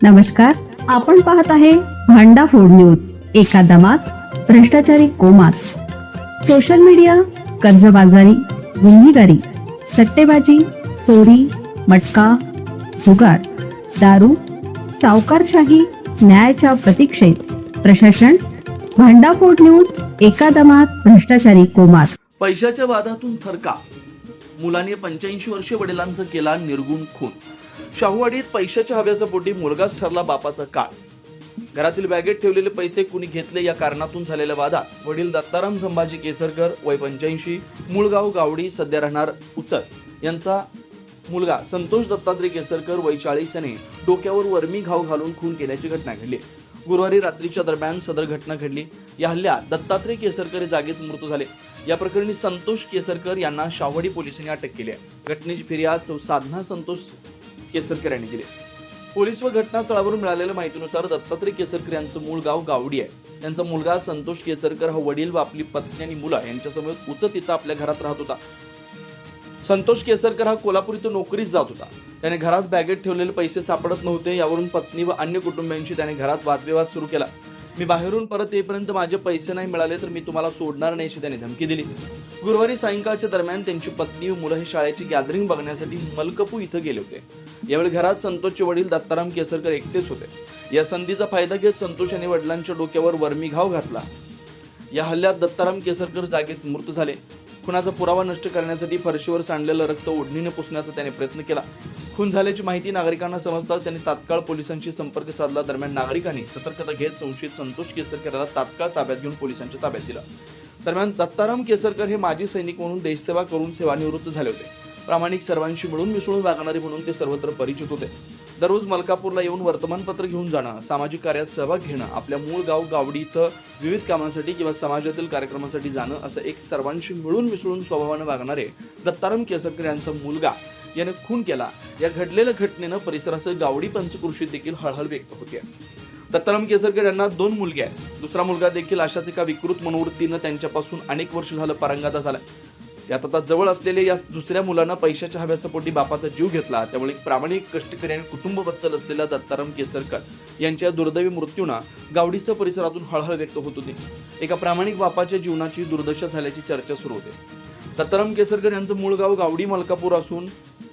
नमस्कार, आपण पाहत आहे भांडा फोड न्यूज. एका दमात भ्रष्टाचारी कोमात. सोशल मीडिया, कर्जबाजारी, गुन्हेगारी, सट्टेबाजी, चोरी, मटका, जुगार, दारू, सावकारशाही, न्यायाच्या प्रतीक्षेत प्रशासन. भांडाफोड न्यूज. एका दमात भ्रष्टाचारी कोमात. पैशाच्या वादातून थरका. मुलाने 85 वर्षीय वडिलांचा केला निर्गुण खून. शाहूवाडीत पैशाच्या हव्याचा पोटी मुलगाच ठरला बापाचा काळ. घरातील बॅगेत ठेवलेले पैसे कुणी घेतले या कारणातून झालेल्या वादात वडील दत्ताराम संभाजी केसरकर वय 85, मूळगाव गावडी, सध्या राहणार उचल, यांचा मुलगा संतोष दत्तात्रय केसरकर वय 40 याने डोक्यावर वर्मी घाव घालून खून केल्याची घटना घडली. गुरुवारी रात्रीच्या दरम्यान सदर घटना घडली. या हल्ल्यात दत्तात्रय केसरकर जागीच मृत्यू झाले. या प्रकरणी संतोष केसरकर यांना शाहूवाडी पोलिसांनी अटक केली आहे. घटनेची फिर्याद साधना संतोष केसरकर यांनी दिली. पोलीस व घटनास्थळावरून मिळालेल्या माहितीनुसार दत्तात्रय केसरकर यांचं मूळ गाव गावडी आहे. त्यांचा मुलगा संतोष केसरकर हा वडील व आपली पत्नी आणि मुलं यांच्यासमोर उचत इथं आपल्या घरात राहत होता. संतोष केसरकर हा कोल्हापूर इथं नोकरीत जात होता. त्याने घरात बॅगेत ठेवलेले पैसे सापडत नव्हते. यावरून पत्नी व अन्य कुटुंबियांशी त्याने घरात वादविवाद सुरू केला. मी बाहेरून परत येईपर्यंत माझे पैसे नाही मिळाले तर मी तुम्हाला सोडणार नाही अशी त्याने धमकी दिली. गुरुवारी सायंकाळच्या दरम्यान त्यांची पत्नी व मुलं हे शाळेची गॅदरिंग बघण्यासाठी मलकपू इथं गेले होते. यावेळी घरात संतोषचे वडील दत्ताराम केसरकर एकटेच होते. या संधीचा फायदा घेत संतोष यांनी वडिलांच्या डोक्यावर वर्मी घाव घातला. या हल्ल्यात दत्ताराम केसरकर जागीच मृत्यू झाले. खुनाचा पुरावा नष्ट करण्यासाठी फरशीवर सांडलेलं रक्त ओढणीने पुसण्याचा त्याने प्रयत्न केला. खून झाल्याची माहिती नागरिकांना समजताच त्यांनी तात्काळ पोलिसांशी संपर्क साधला. दरम्यान नागरिकांनी सतर्कता घेत संशयित संतोष केसरकर याला तात्काळ ताब्यात घेऊन पोलिसांच्या ताब्यात दिलं. दरम्यान दत्ताराम केसरकर हे माजी सैनिक म्हणून देशसेवा करून सेवानिवृत्त झाले होते. प्रामाणिक, सर्वांशी मिळून मिसळून वागणारे म्हणून ते सर्वत्र परिचित होते. दररोज मलकापूरला येऊन वर्तमानपत्र घेऊन जाणं, सामाजिक कार्यात सहभाग घेणं, आपल्या मूळ गाव गावडी इथं विविध कामांसाठी किंवा समाजातील कार्यक्रमासाठी जाणं, असं एक सर्वांशी मिळून मिसळून स्वभावानं वागणारे दत्ताराम केसरकर यांचा मुलगा याने खून केला. या घडलेल्या घटनेनं परिसरासह गावडी पंचकृषीत देखील हळहळ व्यक्त होते. दत्ताराम केसरकर यांना 2 मुलगे आहेत. दुसरा मुलगा देखील अशाच एका विकृत मनोवृत्तीनं त्यांच्यापासून अनेक वर्ष झालं परांगदा झाला. यात आता जवळ असलेल्या या दुसऱ्या मुलानं पैशाच्या हव्याचा पोटी बापाचा जीव घेतला. त्यामुळे प्रामाणिक, कष्टकरी आणि कुटुंब वत्सल असलेल्या दत्ताराम केसरकर यांच्या दुर्दैवी मृत्यूनं गावडीसह परिसरातून हळहळ व्यक्त होत होती. एका प्रामाणिक बापाच्या जीवनाची दुर्दशा झाल्याची चर्चा सुरू होते. दत्ताराम केसरकर यांचं मूळ गाव गावडी मलकापूर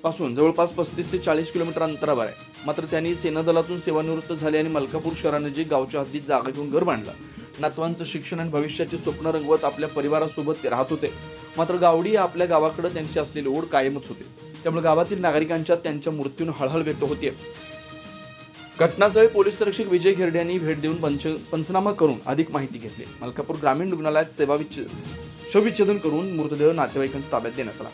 पासून जवळपास 35 ते 40 किलोमीटर अंतरावर आहे. मात्र त्यांनी सेनादलातून सेवानिवृत्त झाले आणि मलकापूर शहरानजीक गावच्या हद्दीत जागा घेऊन घर बांधलं. नातवांचं शिक्षण आणि भविष्याचे स्वप्न रंगवत आपल्या परिवारासोबत ते राहत होते. मात्र गावडी आपल्या गावाकडे त्यांची असलेली ओढ कायमच होती. त्यामुळे गावातील नागरिकांच्या त्यांच्या मृत्यूने हळहळ व्यक्त होते. घटनास्थळी पोलीस निरीक्षक विजय घेरडे यांनी भेट देऊन पंचनामा करून अधिक माहिती घेतली. मलकापूर ग्रामीण रुग्णालयात शवविच्छेदन करून मृतदेह नातेवाईकांच्या ताब्यात देण्यात आला.